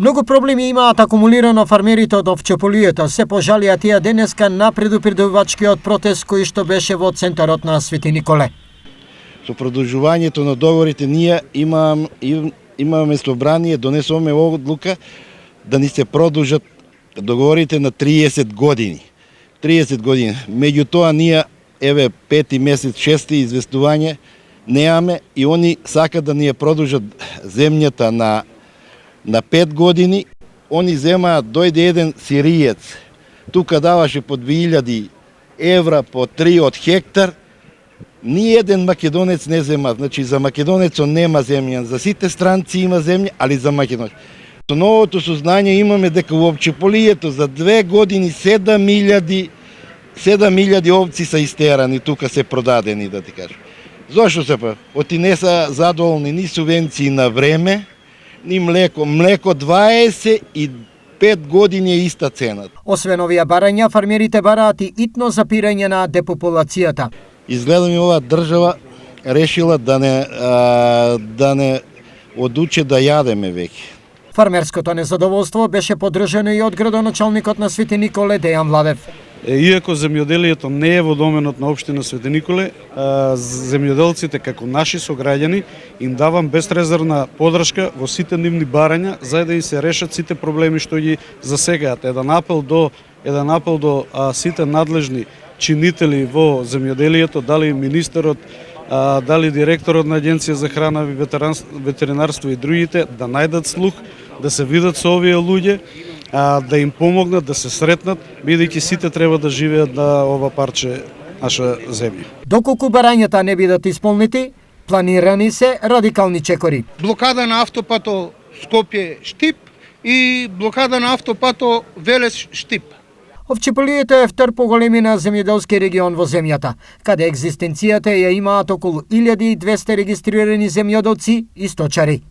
Многу проблеми имаат акумулирано фармерите од овчеполието, се пожалија тие денеска на предупредувачкиот протест кој што беше во центарот на Свети Николе. Со продолжувањето на договорите ние имаме собрание, донесоме одлука да ни се продолжат договорите на 30 години. 30 години. Меѓутоа ние еве 5 месец, 6 известување неаме и они сакат да ни ја продолжат земјата на 5 години. Они земаат, дојде еден сириец, тука даваше по 2000 евра по 3 од хектар. Ни еден македонец не зема, значи за македонецот нема земја, за сите странци има земја, али за македонец. Со новото сознание имаме дека уопче полието за 2 години 7000 овци са истерани, тука се продадени, да ти кажам. Зошто се па? Оти не са задоволни ни субвенции на време, ни млеко. Млеко 25 години е иста цена. Освен овие барања, фармерите бараат и итно запирање на депопулацијата. Изгледа ми оваа држава решила да не одуче да јадеме веќе. Фармерското незадоволство беше поддржано и од градоначалникот на Свети Николе Дејан Владев. Иако земјоделието не е во доменот на општина Свети Николе, земјоделците како наши сограѓани им давам безрезервна поддршка во сите нивни барања за да им се решат сите проблеми што ги засегаат. Еден апел до сите надлежни чинители во земјоделието, дали министерот, дали директорот на Агенција за храна и ветеринарство и другите, да најдат слух, да се видат со овие луѓе, да им помогнат, да се сретнат, бидејќи сите треба да живеат на ова парче наша земја. Доколку барањата не бидат исполнети, планирани се радикални чекори. Блокада на автопато Скопје-Штип и блокада на автопато Велес-Штип. Овчеполието е втор поголемина земјоделски регион во земјата, каде екзистенцијата ја имаат околу 1200 регистрирани земјоделци и сточари.